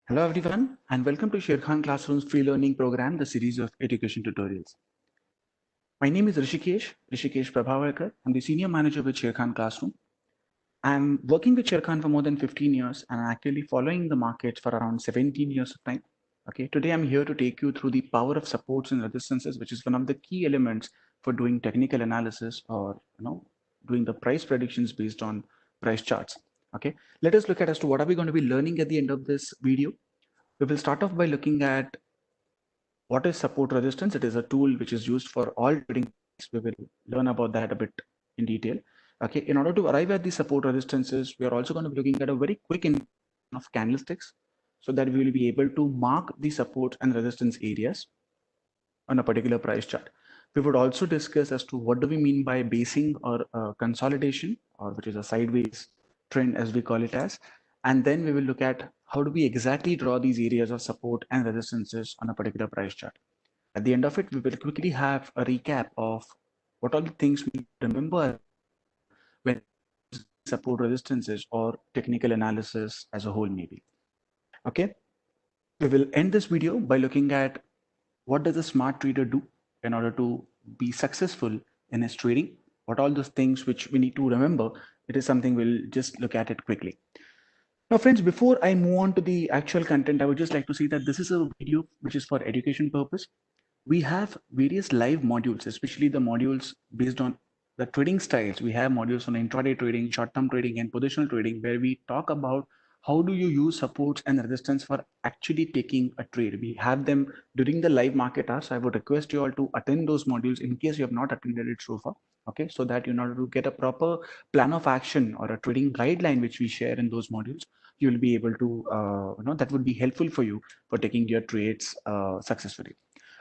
Hello everyone and welcome to Sherkhan Classroom's free learning program, the series of education tutorials. My name is Rishikesh Prabhavarkar. I'm the senior manager with Sherkhan Classroom. I'm working with Sherkhan for more than 15 years and I'm actually following the market for around 17 years of time. Okay, today I'm here to take you through the power of supports and resistances, which is one of the key elements for doing technical analysis or doing the price predictions based on price charts. Okay, let us look at as to what are we going to be learning at the end of this video. We will start off by looking at what is support resistance. It is a tool which is used for all trading. We will learn about that a bit in detail. Okay, in order to arrive at the support resistances, we are also going to be looking at a very quick introduction of candlesticks so that we will be able to mark the support and resistance areas on a particular price chart. We would also discuss as to what do we mean by basing or consolidation, or which is a sideways trend as we call it as. And then we will look at how do we exactly draw these areas of support and resistances on a particular price chart. At the end of it, we will quickly have a recap of what all the things we remember when support resistances or technical analysis as a whole maybe. Okay, we will end this video by looking at what does a smart trader do in order to be successful in his trading. What all those things which we need to remember, it is something we'll just look at it quickly. Now friends, before I move on to the actual content, I would just like to say that this is a video which is for education purpose. We have various live modules, especially the modules based on the trading styles. We have modules on intraday trading, short-term trading, and positional trading, where we talk about how do you use supports and resistance for actually taking a trade. We have them during the live market hours. I would request you all to attend those modules in case you have not attended it so far. Okay, so that in order to get a proper plan of action or a trading guideline which we share in those modules, you will be able to, that would be helpful for you for taking your trades successfully.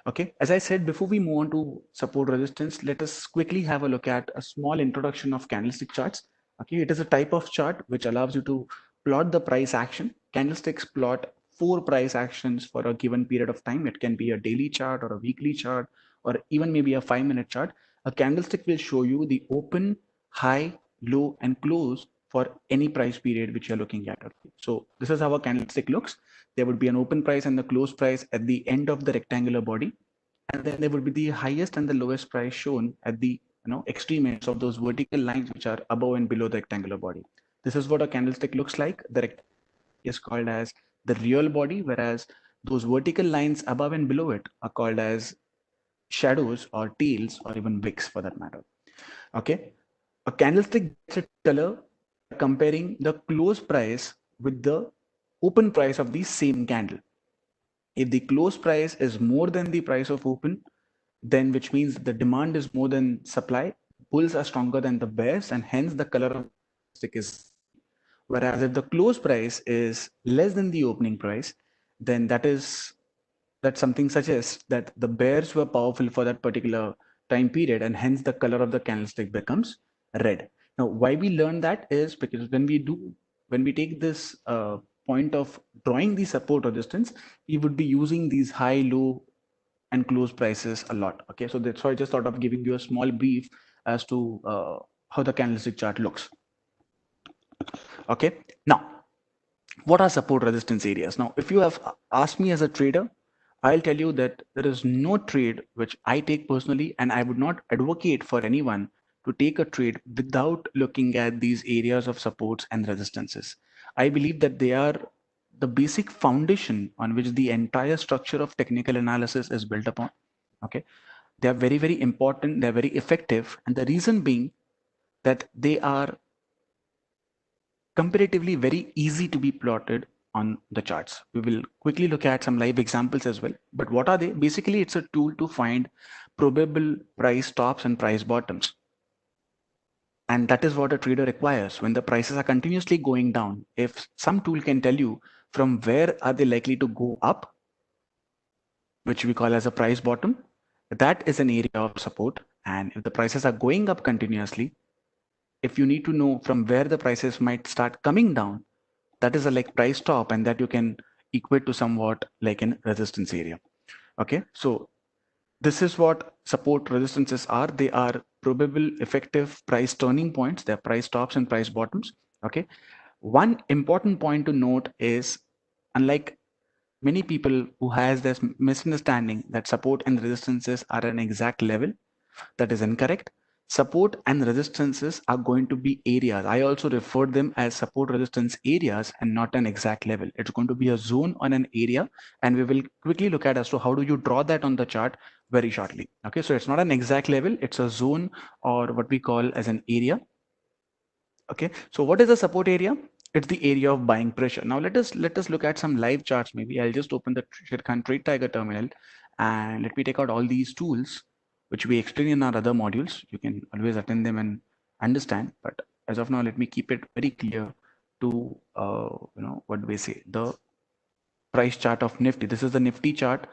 Okay, as I said, before we move on to support resistance, let us quickly have a look at a small introduction of candlestick charts. Okay, it is a type of chart which allows you to plot the price action. Candlesticks plot four price actions for a given period of time. It can be a daily chart or a weekly chart or even maybe a 5-minute chart. A candlestick will show you the open, high, low, and close for any price period which you're looking at. Okay? So this is how a candlestick looks. There would be an open price and the close price at the end of the rectangular body, and then there would be the highest and the lowest price shown at the extreme ends of those vertical lines which are above and below the rectangular body. This is what a candlestick looks like. The rectangle is called as the real body, whereas those vertical lines above and below it are called as shadows or tails or even wicks for that matter. Okay, a candlestick gets its color comparing the close price with the open price of the same candle. If the close price is more than the price of open, then which means the demand is more than supply, bulls are stronger than the bears, and hence the color of the stick is. Whereas if the close price is less than the opening price, then that something suggests that the bears were powerful for that particular time period, and hence the color of the candlestick becomes red. Now, why we learn that is because when we take this point of drawing the support resistance, we would be using these high, low, and close prices a lot. Okay, so that's why I just thought of giving you a small brief as to how the candlestick chart looks. Okay, now what are support resistance areas? Now, if you have asked me as a trader, I'll tell you that there is no trade which I take personally, and I would not advocate for anyone to take a trade without looking at these areas of supports and resistances. I believe that they are the basic foundation on which the entire structure of technical analysis is built upon. Okay, they are very, very important, they're very effective, and the reason being that they are comparatively very easy to be plotted on the charts. We will quickly look at some live examples as well. But what are they? Basically, it's a tool to find probable price tops and price bottoms. And that is what a trader requires when the prices are continuously going down. If some tool can tell you from where are they likely to go up, which we call as a price bottom, that is an area of support. And if the prices are going up continuously, if you need to know from where the prices might start coming down, that is a like price top, and that you can equate to somewhat like an resistance area. Okay, so this is what support resistances are. They are probable effective price turning points. They're price tops and price bottoms. Okay, one important point to note is, unlike many people who has this misunderstanding that support and resistances are an exact level. That is incorrect. Support and resistances are going to be areas. I also refer them as support resistance areas and not an exact level. It's going to be a zone on an area, and we will quickly look at as to how do you draw that on the chart very shortly. Okay, so it's not an exact level, it's a zone or what we call as an area. Okay, so what is the support area? It's the area of buying pressure. Now let us look at some live charts. Maybe I'll just open the Sherkhan Trade Tiger terminal and let me take out all these tools which we explain in our other modules. You can always attend them and understand. But as of now, let me keep it very clear to what do we say, the price chart of Nifty. This is the Nifty chart,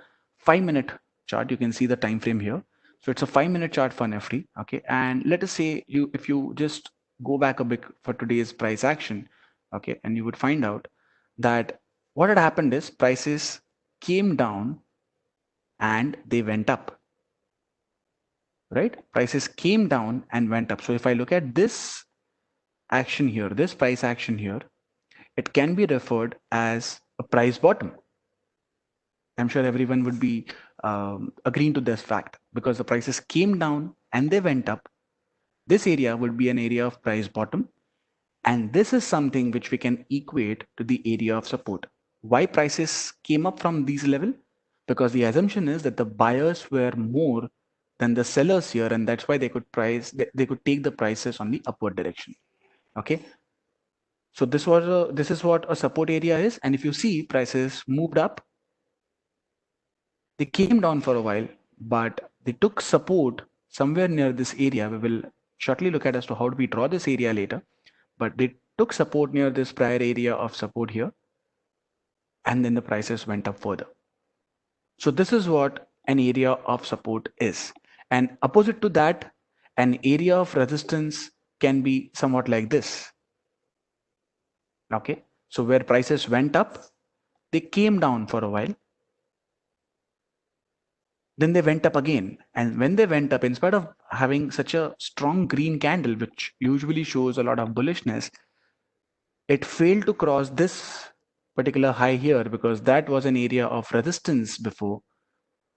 5-minute chart. You can see the time frame here. So it's a 5-minute chart for Nifty. Okay, and let us say if you just go back a bit for today's price action, okay, and you would find out that what had happened is prices came down and they went up, right? Prices came down and went up. So if I look at this action here, this price action here, it can be referred as a price bottom. I'm sure everyone would be agreeing to this fact because the prices came down and they went up. This area would be an area of price bottom, and this is something which we can equate to the area of support. Why prices came up from these level? Because the assumption is that the buyers were more than the sellers here, and that's why they could they could take the prices on the upward direction. Okay, so this is what a support area is, and if you see prices moved up, they came down for a while, but they took support somewhere near this area. We will shortly look at as to how do we draw this area later, but they took support near this prior area of support here, and then the prices went up further. So this is what an area of support is. And opposite to that, an area of resistance can be somewhat like this. Okay, so where prices went up, they came down for a while, then they went up again. And when they went up, in spite of having such a strong green candle, which usually shows a lot of bullishness, it failed to cross this particular high here because that was an area of resistance before,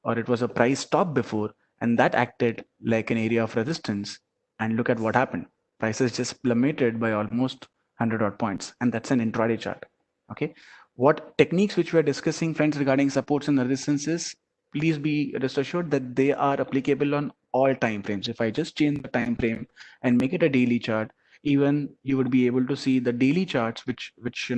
or it was a price top before, and that acted like an area of resistance. And look at what happened. Prices just plummeted by almost 100 odd points, and that's an intraday chart. Okay, what techniques which we are discussing, friends, regarding supports and resistances, please be rest assured that they are applicable on all time frames. If I just change the time frame and make it a daily chart, even you would be able to see the daily charts which which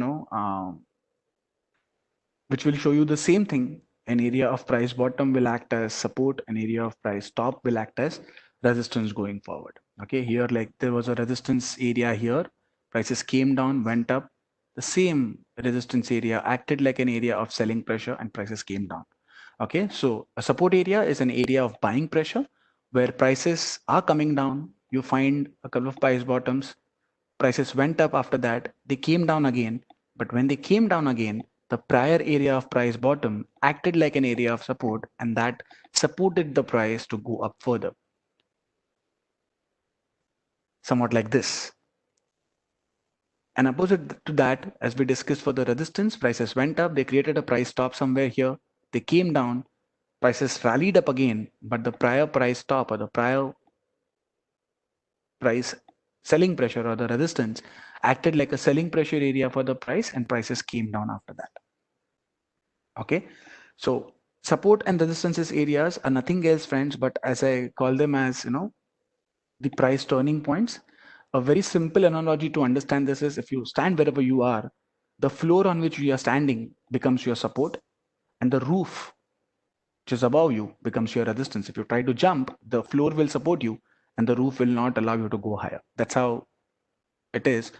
will show you the same thing. An area of price bottom will act as support, an area of price top will act as resistance going forward. Okay, here like there was a resistance area here, prices came down, went up, the same resistance area acted like an area of selling pressure and prices came down. Okay, so a support area is an area of buying pressure where prices are coming down, you find a couple of price bottoms, prices went up after that, they came down again, but when they came down again, the prior area of price bottom acted like an area of support, and that supported the price to go up further. Somewhat like this. And opposite to that, as we discussed for the resistance, prices went up, they created a price top somewhere here, they came down, prices rallied up again, but the prior price top or the prior price selling pressure or the resistance acted like a selling pressure area for the price, and prices came down after that. Okay, so support and resistances areas are nothing else, friends, but as I call them as the price turning points. A very simple analogy to understand this is if you stand wherever you are, the floor on which you are standing becomes your support, and the roof which is above you becomes your resistance. If you try to jump, the floor will support you and the roof will not allow you to go higher. That's how it is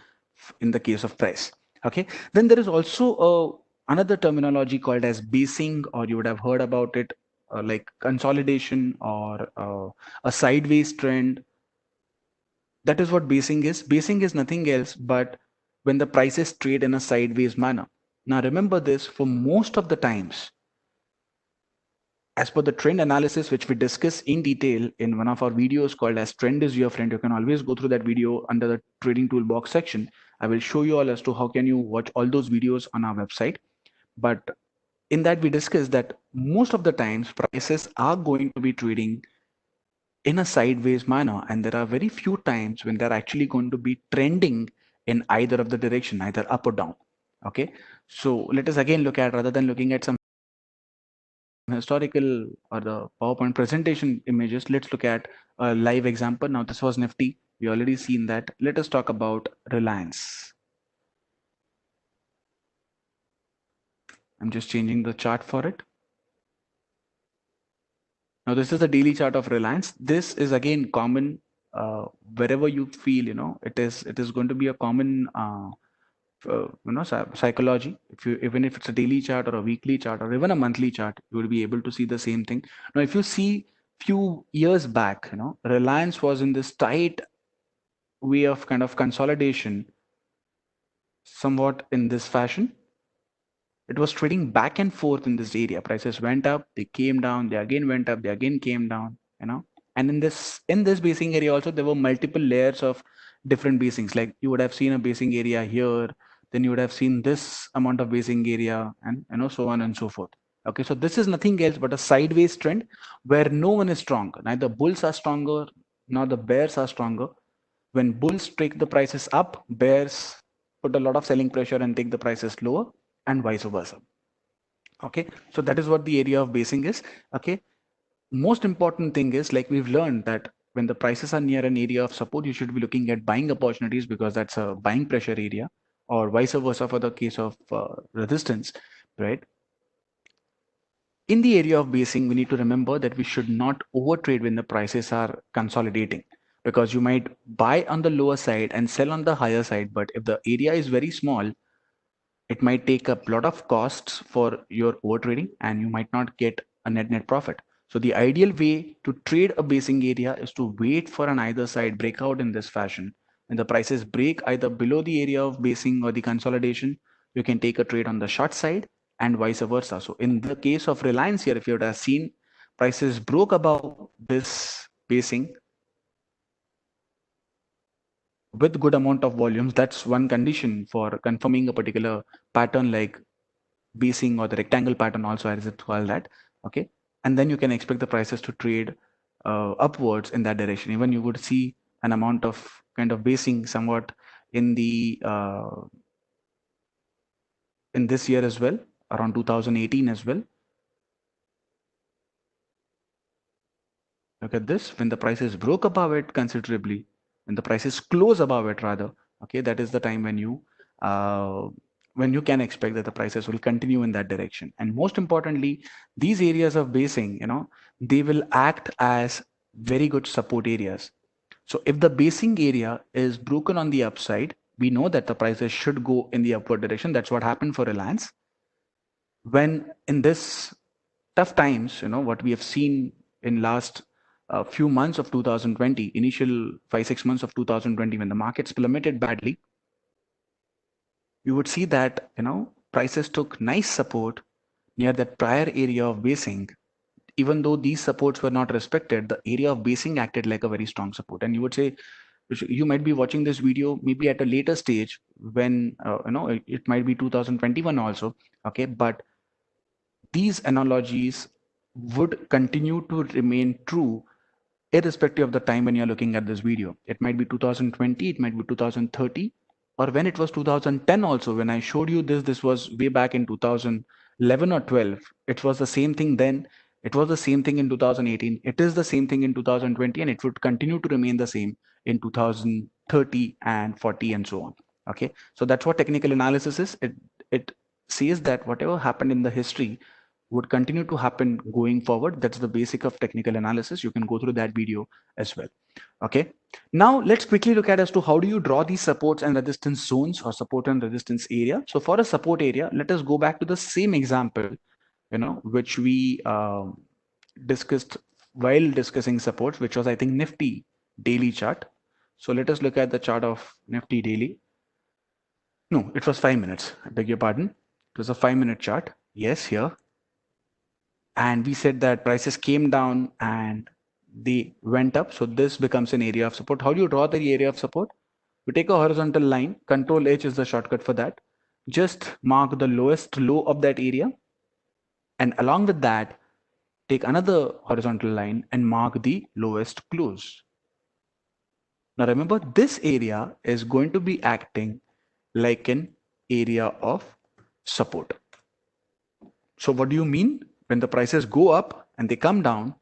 in the case of price. Okay, then there is also another terminology called as basing, or you would have heard about it like consolidation or a sideways trend. That is what basing is. Basing is nothing else but when the prices trade in a sideways manner. Now remember this, for most of the times, as per the trend analysis which we discuss in detail in one of our videos called as Trend is Your Friend, you can always go through that video under the trading toolbox section. I will show you all as to how can you watch all those videos on our website. But in that we discussed that most of the times prices are going to be trading in a sideways manner, and there are very few times when they're actually going to be trending in either of the direction, either up or down. Okay, so let us again look at, rather than looking at some historical or the PowerPoint presentation images, let's look at a live example. Now this was Nifty, we already seen that. Let us talk about Reliance. I'm just changing the chart for it. Now this is the daily chart of Reliance. This is again common wherever you feel, it is going to be a common psychology. If you, even if it's a daily chart or a weekly chart or even a monthly chart, you will be able to see the same thing. Now if you see few years back, Reliance was in this tight way of kind of consolidation, somewhat in this fashion. It was trading back and forth in this area. Prices went up, they came down, they again went up, they again came down, and in this basing area also, there were multiple layers of different basings. Like you would have seen a basing area here, then you would have seen this amount of basing area, and so on and so forth. Okay, so this is nothing else but a sideways trend where no one is strong. Neither bulls are stronger nor the bears are stronger. When bulls take the prices up, bears put a lot of selling pressure and take the prices lower, and vice versa. Okay, so that is what the area of basing is. Okay, most important thing is, like we've learned, that when the prices are near an area of support, you should be looking at buying opportunities because that's a buying pressure area, or vice versa for the case of resistance, right? In the area of basing, we need to remember that we should not overtrade when the prices are consolidating, because you might buy on the lower side and sell on the higher side, but if the area is very small, it might take up a lot of costs for your overtrading and you might not get a net profit. So the ideal way to trade a basing area is to wait for an either side breakout in this fashion. When the prices break either below the area of basing or the consolidation, you can take a trade on the short side and vice versa. So in the case of Reliance here, if you would have seen, prices broke above this basing with good amount of volumes. That's one condition for confirming a particular pattern, like basing or the rectangle pattern also, as it's called that. Okay, and then you can expect the prices to trade upwards in that direction. Even you would see an amount of kind of basing somewhat in the in this year as well, around 2018 as well. Look at this, when the prices broke above it considerably, when the prices close above it rather, okay, that is the time uh, when you can expect that the prices will continue in that direction. And most importantly, these areas of basing, they will act as very good support areas. So if the basing area is broken on the upside, we know that the prices should go in the upward direction. That's what happened for Reliance. When in this tough times, what we have seen in last few months of 2020, initial 5-6 months of 2020, when the markets plummeted badly, you would see that prices took nice support near that prior area of basing. Even though these supports were not respected, the area of basing acted like a very strong support. And you would say, you might be watching this video maybe at a later stage when it might be 2021 also. Okay, but these analogies would continue to remain true irrespective of the time when you're looking at this video. It might be 2020, it might be 2030, or when it was 2010 also. When I showed you this was way back in 2011 or 12. It was the same thing then. It was the same thing in 2018. It is the same thing in 2020, and it would continue to remain the same in 2030 and 40 and so on. Okay, so that's what technical analysis is. It says that whatever happened in the history would continue to happen going forward. That's the basic of technical analysis. You can go through that video as well. Okay, now let's quickly look at as to how do you draw these supports and resistance zones, or support and resistance area. So for a support area, let us go back to the same example, which we discussed while discussing supports, which was, I think, Nifty daily chart. So let us look at the chart of Nifty daily. No, it was 5 minutes. I beg your pardon. It was a 5-minute chart. Yes, here. And we said that prices came down and they went up. So this becomes an area of support. How do you draw the area of support? You take a horizontal line. Control H is the shortcut for that. Just mark the lowest low of that area. And along with that, take another horizontal line and mark the lowest close. Now remember, this area is going to be acting like an area of support. So what do you mean? When the prices go up and they come down,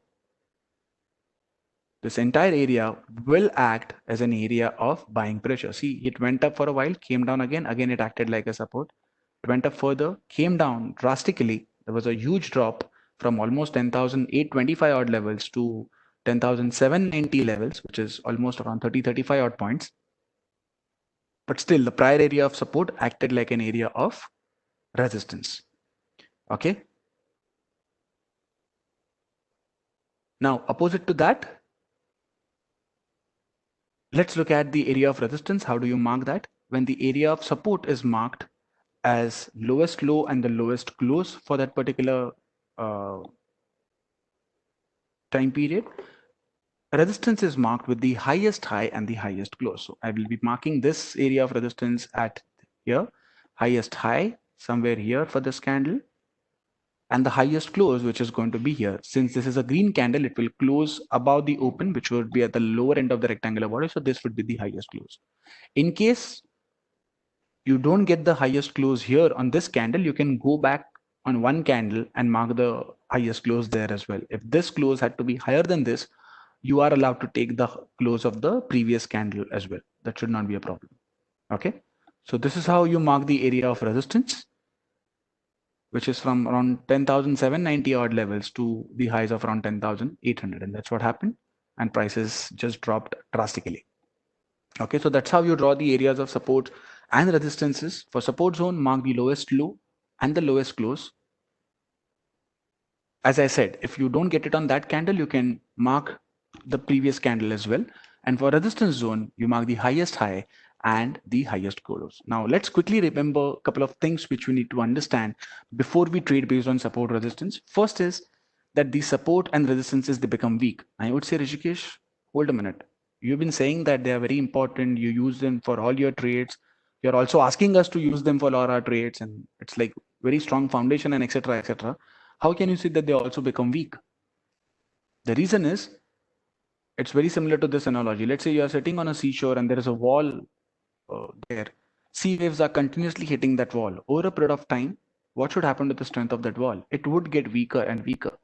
this entire area will act as an area of buying pressure. See, it went up for a while, came down again it acted like a support. It went up further, came down drastically. There was a huge drop from almost 10,825 odd levels to 10,790 levels, which is almost around 35 odd points. But still, the prior area of support acted like an area of resistance. Okay. Now, opposite to that, let's look at the area of resistance. How do you mark that? When the area of support is marked as lowest low and the lowest close for that particular time period, resistance is marked with the highest high and the highest close. So I will be marking this area of resistance at here, highest high somewhere here for this candle, and the highest close, which is going to be here. Since this is a green candle, it will close above the open, which would be at the lower end of the rectangular body. So this would be the highest close. In case you don't get the highest close here on this candle, you can go back on one candle and mark the highest close there as well. If this close had to be higher than this, you are allowed to take the close of the previous candle as well. That should not be a problem. Okay. So this is how you mark the area of resistance, which is from around 10,790 odd levels to the highs of around 10,800. And that's what happened. And prices just dropped drastically. Okay, so that's how you draw the areas of support and resistances. For support zone, mark the lowest low and the lowest close. As I said, if you don't get it on that candle, you can mark the previous candle as well. And for resistance zone, you mark the highest high and the highest close. Now let's quickly remember a couple of things which we need to understand before we trade based on support resistance. First is that the support and resistances, they become weak. I would say, Rishikesh, hold a minute. You've been saying that they are very important. You use them for all your trades. You're also asking us to use them for all our trades, and it's like very strong foundation and etc. etc. How can you say that they also become weak? The reason is, it's very similar to this analogy. Let's say you are sitting on a seashore and there is a wall there. Sea waves are continuously hitting that wall. Over a period of time, what should happen to the strength of that wall? It would get weaker and weaker.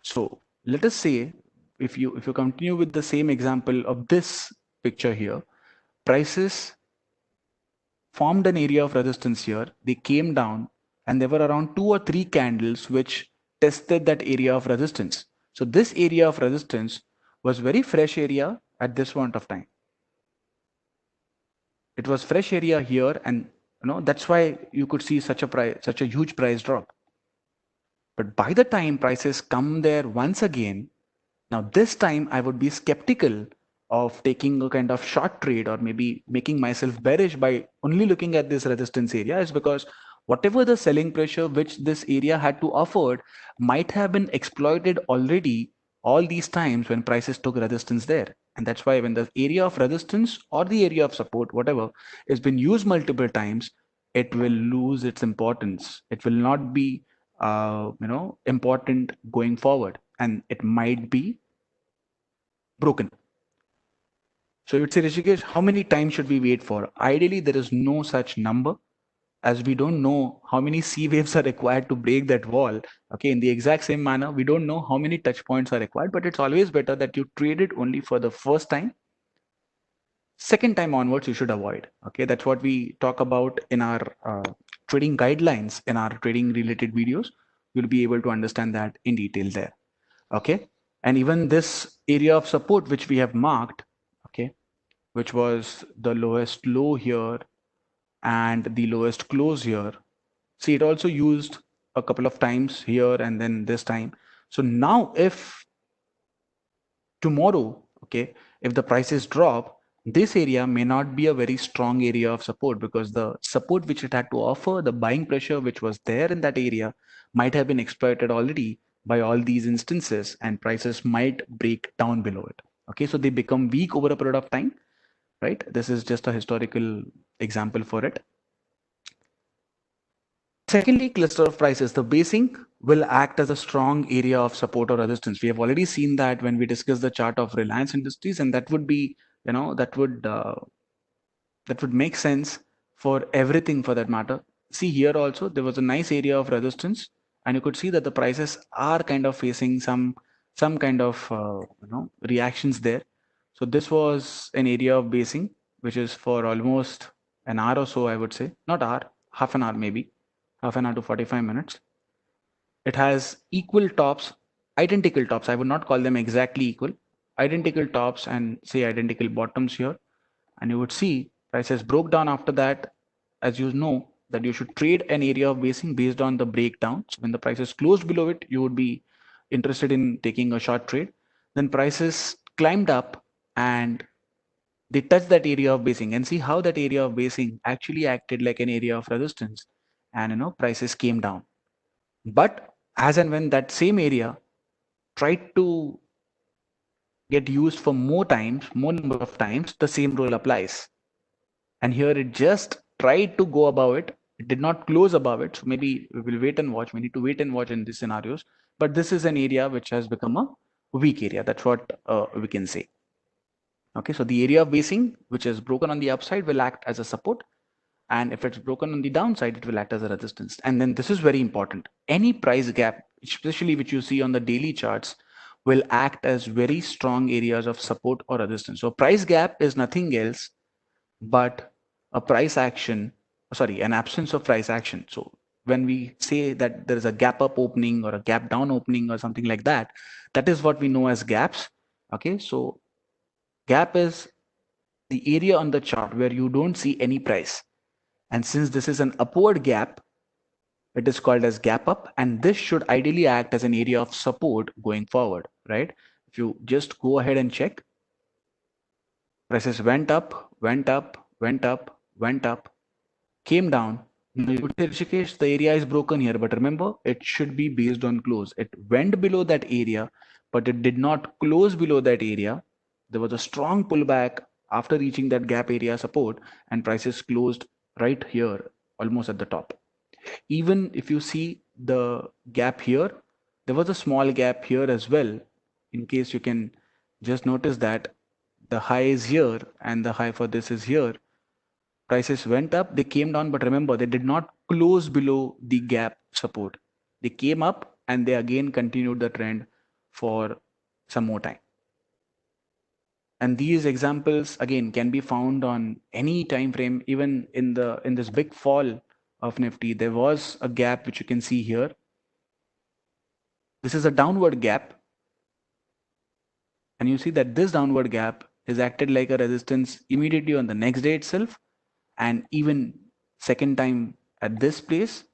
So let us say, if you continue with the same example of this picture here, prices formed an area of resistance here. They came down and there were around 2 or 3 candles which tested that area of resistance. So this area of resistance was very fresh area at this point of time. It was fresh area here, and that's why you could see such a huge price drop. But by the time prices come there once again, now this time I would be skeptical of taking a kind of short trade or maybe making myself bearish by only looking at this resistance area, is because whatever the selling pressure which this area had to offer might have been exploited already all these times when prices took resistance there. And that's why when the area of resistance or the area of support, whatever, has been used multiple times, it will lose its importance. It will not be important going forward, and it might be broken. So you would say, Rishikesh, how many times should we wait for? Ideally, there is no such number, as we don't know how many sea waves are required to break that wall. Okay, in the exact same manner, we don't know how many touch points are required, but it's always better that you trade it only for the first time. Second time onwards, you should avoid. Okay, that's what we talk about in our trading guidelines, in our trading related videos. You'll be able to understand that in detail there. Okay, and even this area of support which we have marked, okay, which was the lowest low here and the lowest close here. See, it also used a couple of times here and then this time. So now if tomorrow, okay, if the prices drop, this area may not be a very strong area of support, because the support which it had to offer, the buying pressure which was there in that area, might have been exploited already by all these instances, and prices might break down below it. Okay, so they become weak over a period of time, right? This is just a historical example for it. Secondly, cluster of prices. The basing will act as a strong area of support or resistance. We have already seen that when we discuss the chart of Reliance Industries, and that would be, that would make sense for everything for that matter. See here also, there was a nice area of resistance, and you could see that the prices are kind of facing some kind of reactions there. So this was an area of basing, which is for almost an hour or so, I would say, not hour, half an hour maybe, half an hour to 45 minutes. It has equal tops, identical tops. I would not call them exactly equal, identical tops and say identical bottoms here. And you would see prices broke down after that. As you know that you should trade an area of basing based on the breakdown. So when the prices closed below it, you would be interested in taking a short trade. Then prices climbed up and they touched that area of basing, and see how that area of basing actually acted like an area of resistance, and prices came down. But as and when that same area tried to get used for more times, more number of times, the same rule applies. And here it just tried to go above it. It did not close above it. So maybe we will wait and watch. We need to wait and watch in these scenarios. But this is an area which has become a weak area. That's what we can say. Okay, so the area of basing, which is broken on the upside, will act as a support. And if it's broken on the downside, it will act as a resistance. And then this is very important. Any price gap, especially which you see on the daily charts, will act as very strong areas of support or resistance. So price gap is nothing else but a price action, sorry, an absence of price action. So when we say that there is a gap up opening or a gap down opening or something like that, that is what we know as gaps. Okay, so gap is the area on the chart where you don't see any price. And since this is an upward gap, it is called as gap up, and this should ideally act as an area of support going forward, right? If you just go ahead and check, prices went up, went up, went up, went up, came down. Now you would say, Rishikesh, the area is broken here, but remember, it should be based on close. It went below that area, but it did not close below that area. There was a strong pullback after reaching that gap area support, and prices closed right here, almost at the top. Even if you see the gap here, there was a small gap here as well. In case you can just notice that the high is here and the high for this is here. Prices went up, they came down, but remember, they did not close below the gap support. They came up and they again continued the trend for some more time. And these examples again can be found on any time frame. Even in this big fall of Nifty, there was a gap which you can see here. This is a downward gap, and you see that this downward gap is acted like a resistance immediately on the next day itself, and even second time at this place,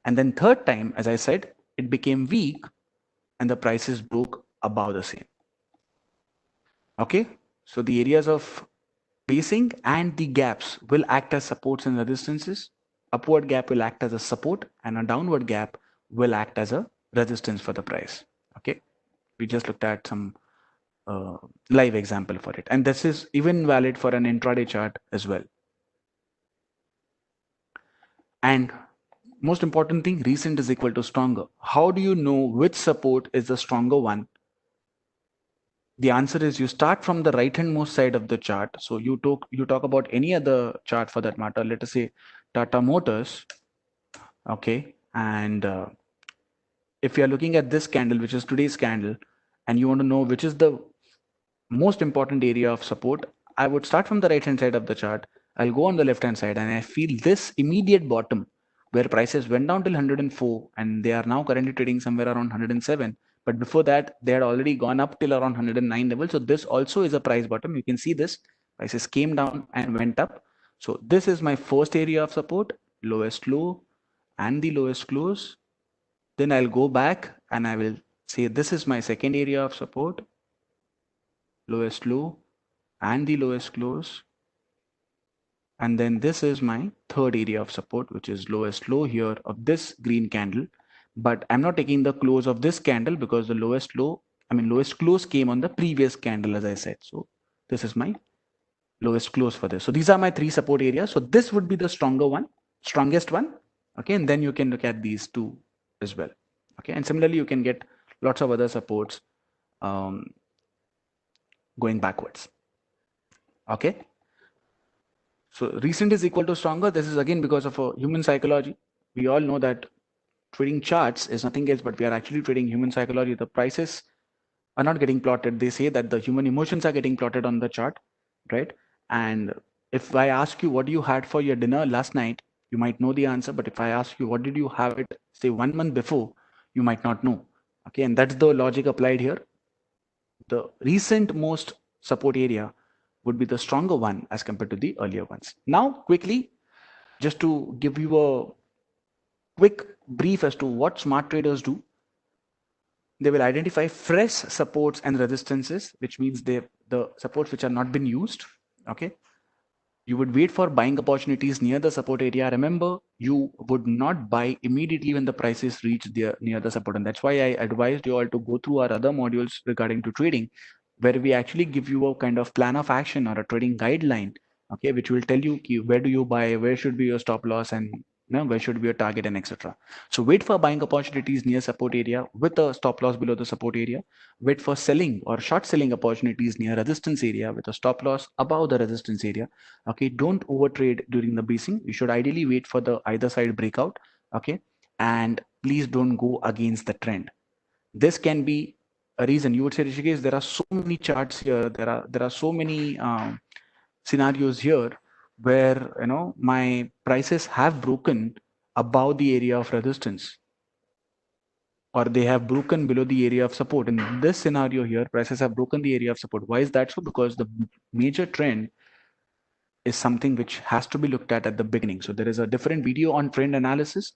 and then third time, as I said, it became weak and the prices broke above the same. Okay, so the areas of basing and the gaps will act as supports and resistances. Upward gap will act as a support, and a downward gap will act as a resistance for the price. Okay, we just looked at some live example for it, and this is even valid for an intraday chart as well. And most important thing, recent is equal to stronger. How do you know which support is the stronger one? The answer is you start from the right hand most side of the chart. So you talk about any other chart for that matter. Let us say Tata Motors. Okay, and if you are looking at this candle, which is today's candle, and you want to know which is the most important area of support, I would start from the right hand side of the chart. I'll go on the left hand side, and I feel this immediate bottom where prices went down till 104 and they are now currently trading somewhere around 107. But before that, they had already gone up till around 109 level. So this also is a price bottom. You can see this prices came down and went up. So this is my first area of support, lowest low and the lowest close. Then I'll go back and I will say this is my second area of support, lowest low and the lowest close. And then this is my third area of support, which is lowest low here of this green candle. But I'm not taking the close of this candle because the lowest close came on the previous candle, as I said. So this is my lowest close for this. So these are my three support areas. So this would be the strongest one. Okay, and then you can look at these two as well. Okay, and similarly, you can get lots of other supports going backwards. Okay, so recent is equal to stronger. This is again because of a human psychology. We all know that trading charts is nothing else, but we are actually trading human psychology. The prices are not getting plotted. They say that the human emotions are getting plotted on the chart, right? And if I ask you what you had for your dinner last night, you might know the answer. But if I ask you what did you have it, say 1 month before, you might not know. Okay, and that's the logic applied here. The recent most support area would be the stronger one as compared to the earlier ones. Now, quickly, just to give you a quick brief as to what smart traders do, they will identify fresh supports and resistances, which means the supports which are not been used. Okay, you would wait for buying opportunities near the support area. Remember, you would not buy immediately when the prices reach near the support, and that's why I advised you all to go through our other modules regarding to trading, where we actually give you a kind of plan of action or a trading guideline, okay, which will tell you where do you buy, where should be your stop loss, and where should be your target, and etc. So wait for buying opportunities near support area with a stop loss below the support area. Wait for selling or short selling opportunities near resistance area with a stop loss above the resistance area. Okay, don't overtrade during the basing. You should ideally wait for the either side breakout. Okay, and please don't go against the trend. This can be a reason. You would say, Rishikesh, there are so many charts here, there are so many scenarios here where my prices have broken above the area of resistance, or they have broken below the area of support. In this scenario here, prices have broken the area of support. Why is that so? Because the major trend is something which has to be looked at the beginning. So there is a different video on trend analysis.